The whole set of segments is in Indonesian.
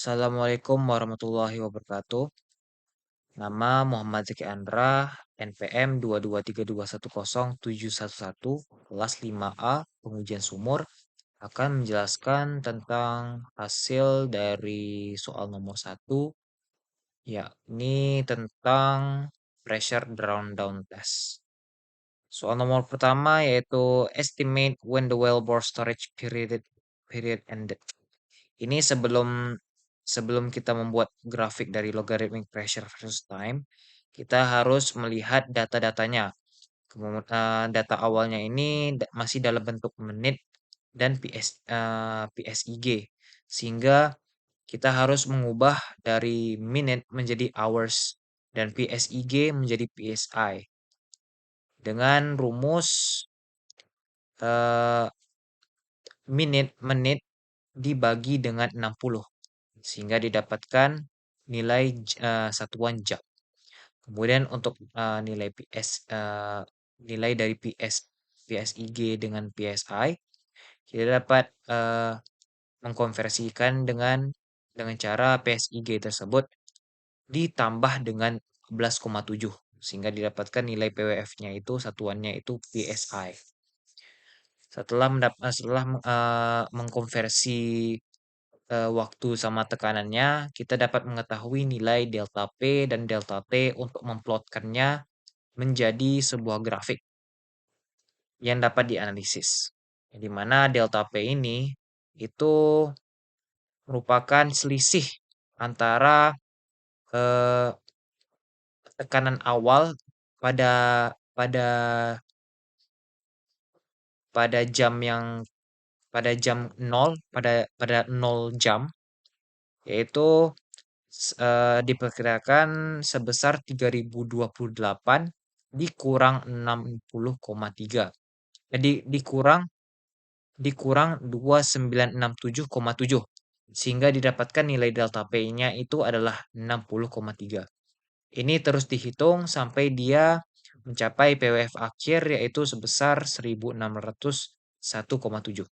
Assalamualaikum warahmatullahi wabarakatuh. Nama Muhammad Zaki Andra, NPM 223210711, kelas 5A, pengujian sumur, akan menjelaskan tentang hasil dari soal nomor 1, yakni tentang pressure down test. Soal nomor pertama yaitu estimate when the wellbore storage period ended. Ini sebelum kita membuat grafik dari logarithmic pressure versus time, kita harus melihat data-datanya. Kemudian data awalnya ini masih dalam bentuk menit dan PSIG, sehingga kita harus mengubah dari minute menjadi hours dan PSIG menjadi PSI dengan rumus eh, menit dibagi dengan 60 sehingga didapatkan nilai satuan jam. Kemudian untuk nilai dari PSIG dengan PSI, kita dapat mengkonversikan dengan cara PSIG tersebut ditambah dengan 11,7 sehingga didapatkan nilai PWF-nya itu satuannya itu PSI. Setelah mengkonversi waktu sama tekanannya, kita dapat mengetahui nilai delta P dan delta T untuk memplotkannya menjadi sebuah grafik yang dapat dianalisis. Di mana delta P ini itu merupakan selisih antara eh, tekanan awal pada pada pada jam yang pada jam 0 pada 0 jam, yaitu diperkirakan sebesar 3028 dikurang 60,3. Jadi dikurang 2967,7 sehingga didapatkan nilai delta P-nya itu adalah 60,3. Ini terus dihitung sampai dia mencapai PWF akhir yaitu sebesar 1601,7.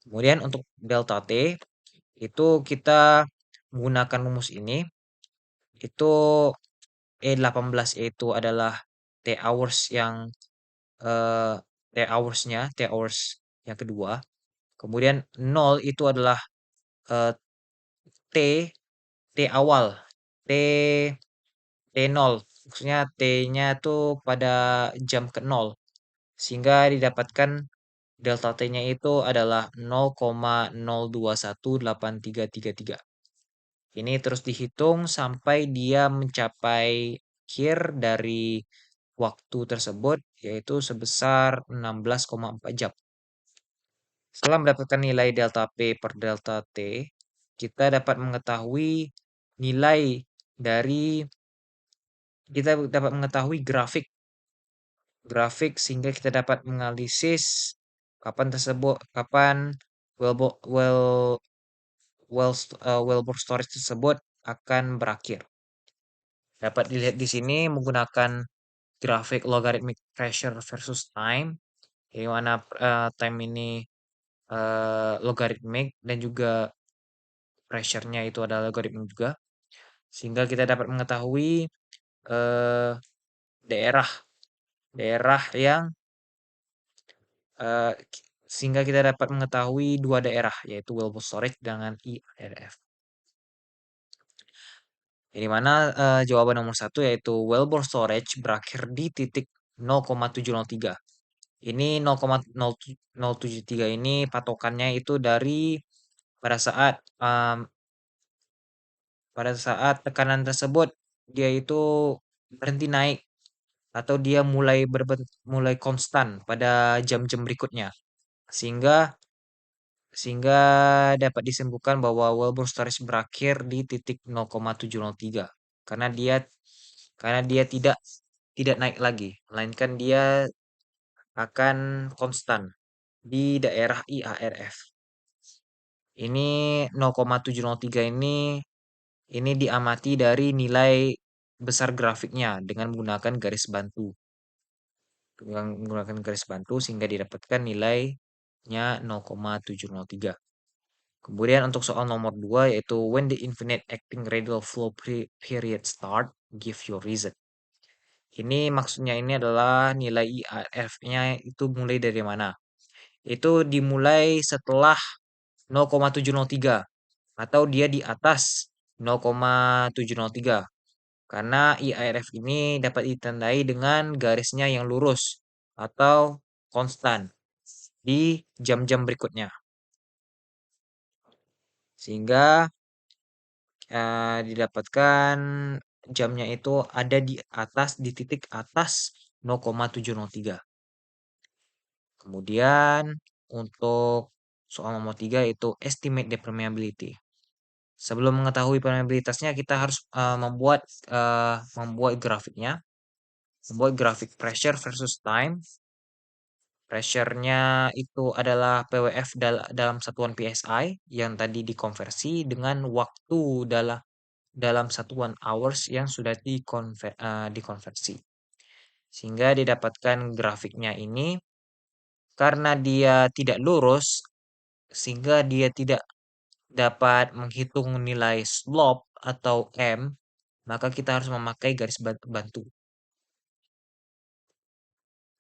Kemudian untuk delta T itu kita menggunakan rumus ini, itu E18 yaitu adalah T hours eh, T hours yang kedua. Kemudian 0 itu adalah eh, T T awal, T T0. Maksudnya T-nya tuh pada jam ke 0. Sehingga didapatkan delta T-nya itu adalah 0,021833. Ini terus dihitung sampai dia mencapai akhir dari waktu tersebut, yaitu sebesar 16,4 jam. Setelah mendapatkan nilai delta P per delta T, kita dapat mengetahui nilai dari kita dapat mengetahui grafik sehingga kita dapat menganalisis kapan wellbore storage tersebut akan berakhir. Dapat dilihat di sini menggunakan grafik logarithmic pressure versus time, di mana time ini logarithmic dan juga pressure-nya itu adalah logaritma juga, sehingga kita dapat mengetahui eh, daerah daerah yang eh, sehingga kita dapat mengetahui dua daerah yaitu wellbore storage dengan IRF. Di mana jawaban nomor 1 yaitu wellbore storage berakhir di titik 0,703. Ini 0,073 ini patokannya itu dari pada saat tekanan tersebut dia itu berhenti naik atau dia mulai konstan pada jam-jam berikutnya. Sehingga sehingga dapat disimpulkan bahwa wellbore storage berakhir di titik 0,703 karena dia tidak naik lagi, melainkan dia akan konstan di daerah IARF. Ini 0,703 ini diamati dari nilai besar grafiknya dengan menggunakan garis bantu. Dengan menggunakan garis bantu sehingga didapatkan nilainya 0,703. Kemudian untuk soal nomor 2 yaitu when the infinite acting radial flow period start, give your reason. Ini maksudnya ini adalah nilai IRF-nya itu mulai dari mana? Itu dimulai setelah 0,703 atau dia di atas 0,703. Karena IRF ini dapat ditandai dengan garisnya yang lurus atau konstan di jam-jam berikutnya. Sehingga didapatkan jamnya itu ada di atas, di titik atas 0,703. Kemudian untuk soal nomor 3 itu estimate the permeability. Sebelum mengetahui permeabilitasnya kita harus membuat grafiknya, membuat grafik pressure versus time. Pressure-nya itu adalah PWF dalam satuan PSI yang tadi dikonversi dengan waktu dalam satuan hours yang sudah dikonversi. Sehingga didapatkan grafiknya ini karena dia tidak lurus, sehingga dia tidak dapat menghitung nilai slope atau M, maka kita harus memakai garis bantu.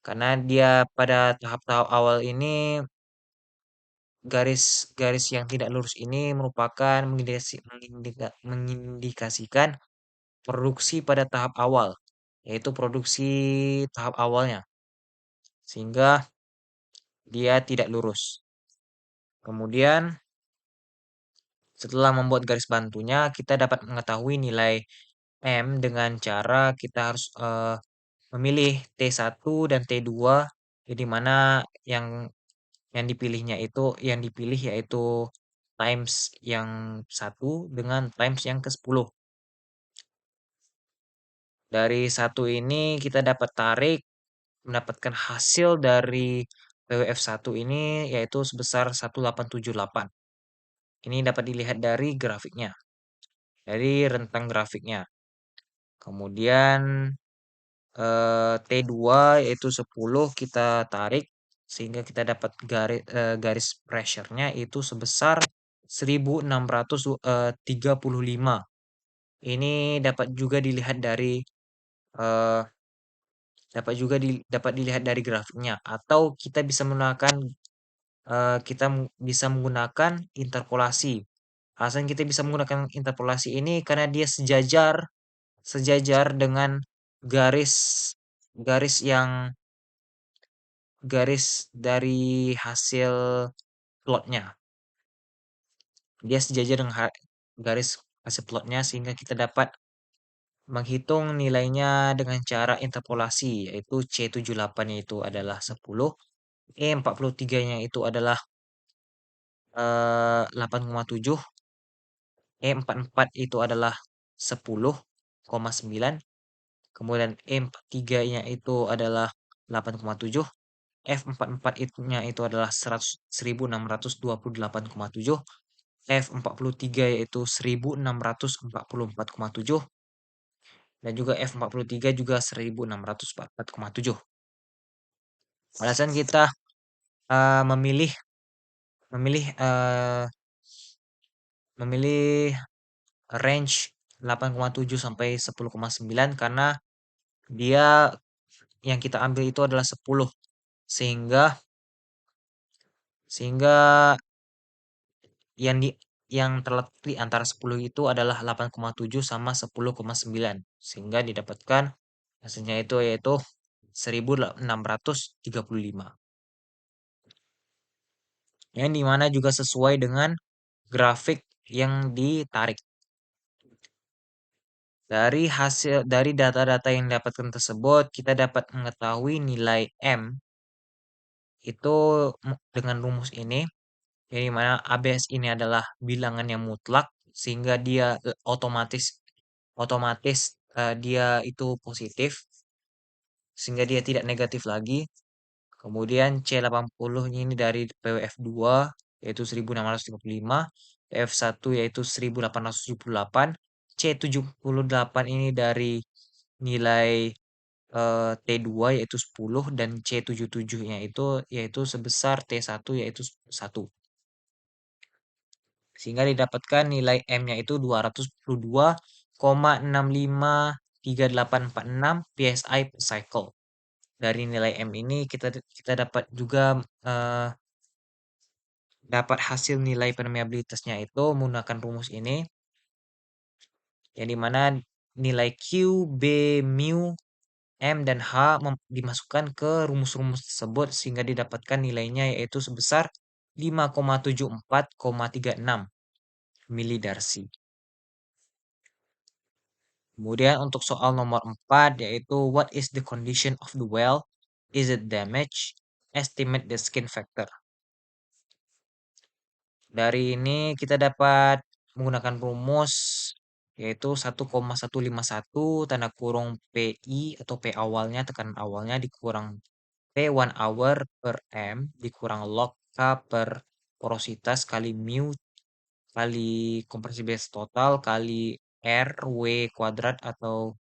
Karena dia pada tahap-tahap awal ini garis-garis yang tidak lurus ini merupakan mengindikasikan produksi pada tahap awal, yaitu produksi tahap awalnya, sehingga dia tidak lurus. Kemudian setelah membuat garis bantunya, kita dapat mengetahui nilai M dengan cara kita harus memilih T1 dan T2, di mana yang yang dipilih yaitu times yang satu dengan times yang ke-10. Dari satu ini kita dapat mendapatkan hasil dari WWF1 ini yaitu sebesar 1878. Ini dapat dilihat dari grafiknya, dari rentang grafiknya. Kemudian T2 yaitu 10 kita tarik sehingga kita dapat garis pressure-nya itu sebesar 1635. Ini eh, dapat dilihat dari grafiknya atau kita bisa menggunakan interpolasi. Alasan kita bisa menggunakan interpolasi ini karena dia sejajar dengan garis garis yang garis dari hasil plotnya. Dia sejajar dengan garis hasil plotnya sehingga kita dapat menghitung nilainya dengan cara interpolasi yaitu C78-nya itu adalah 10, E43-nya itu adalah 8,7, E44 itu adalah 10,9, kemudian E43-nya itu adalah 8,7, F44 nya itu adalah 1628,7, F43 yaitu 1644,7, dan juga F43 juga 1644,7. Alasan kita eh, memilih memilih eh, memilih range 8,7 sampai 10,9 karena dia yang kita ambil itu adalah 10, sehingga sehingga yang di yang terletak di antara 10 itu adalah 8,7 sama 10,9 sehingga didapatkan hasilnya itu yaitu 1635, yang dimana juga sesuai dengan grafik yang ditarik. Dari data-data yang didapatkan tersebut, kita dapat mengetahui nilai M itu dengan rumus ini, yang dimana ABS ini adalah bilangan yang mutlak, sehingga dia otomatis otomatis dia itu positif, sehingga dia tidak negatif lagi. Kemudian C80 ini dari PWF2 yaitu 1635, PF1 yaitu 1878, C78 ini dari nilai T2 yaitu 10 dan C77-nya itu yaitu sebesar T1 yaitu 1. sehingga didapatkan nilai M-nya itu 242,653846 psi per cycle. Dari nilai M ini kita kita dapat juga dapat hasil nilai permeabilitasnya itu menggunakan rumus ini, yang dimana nilai Q, B, mu, M, dan H dimasukkan ke rumus-rumus tersebut sehingga didapatkan nilainya yaitu sebesar 5,74,36 milidarsi. Kemudian untuk soal nomor 4 yaitu what is the condition of the well? Is it damaged? Estimate the skin factor. Dari ini kita dapat menggunakan rumus yaitu 1,151 tanda kurung PI atau P awalnya, tekanan awalnya dikurang P 1 hour per M dikurang log K per porositas kali mu kali kompresi base total kali R W kuadrat atau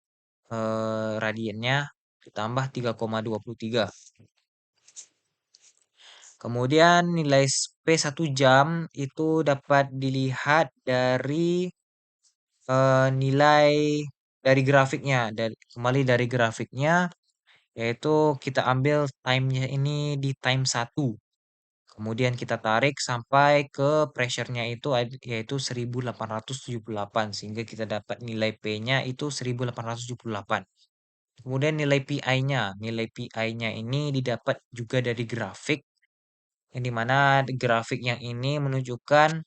radiannya ditambah 3,23. Kemudian nilai P 1 jam itu dapat dilihat dari nilai dari grafiknya. Kembali dari grafiknya, yaitu kita ambil time-nya ini di time 1. Kemudian kita tarik sampai ke pressure-nya itu yaitu 1878 sehingga kita dapat nilai P-nya itu 1878. Kemudian nilai PI-nya. Nilai PI-nya ini didapat juga dari grafik yang dimana grafik yang ini menunjukkan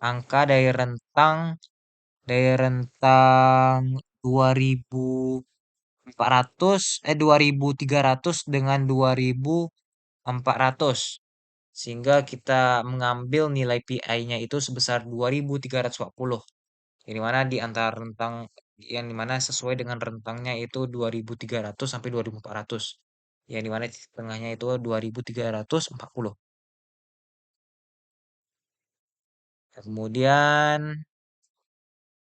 angka dari rentang 2300 dengan 2400 sehingga kita mengambil nilai PI-nya itu sebesar 2340 yang dimana di antara rentang yang dimana sesuai dengan rentangnya itu 2300 sampai 2400 yang dimana titik tengahnya itu 2340. Kemudian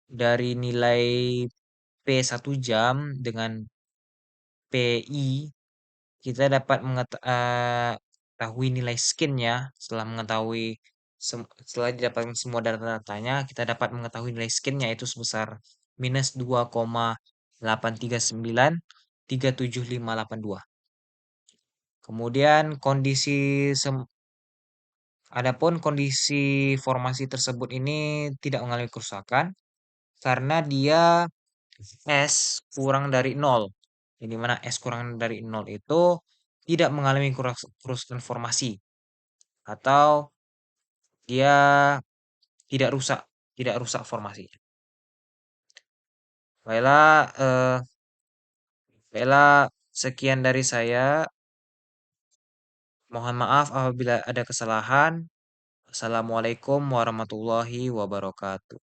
dari nilai P 1 jam dengan PI kita dapat mengetahui nilai skinnya setelah didapatkan semua data-datanya kita dapat mengetahui nilai skinnya itu sebesar minus 2,839,37582. Kemudian adapun kondisi formasi tersebut ini tidak mengalami kerusakan karena dia S kurang dari 0. Yang dimana S kurang dari 0 itu tidak mengalami kerusakan formasi atau dia tidak rusak, tidak rusak formasi. Baiklah, sekian dari saya. Mohon maaf apabila ada kesalahan. Assalamualaikum warahmatullahi wabarakatuh.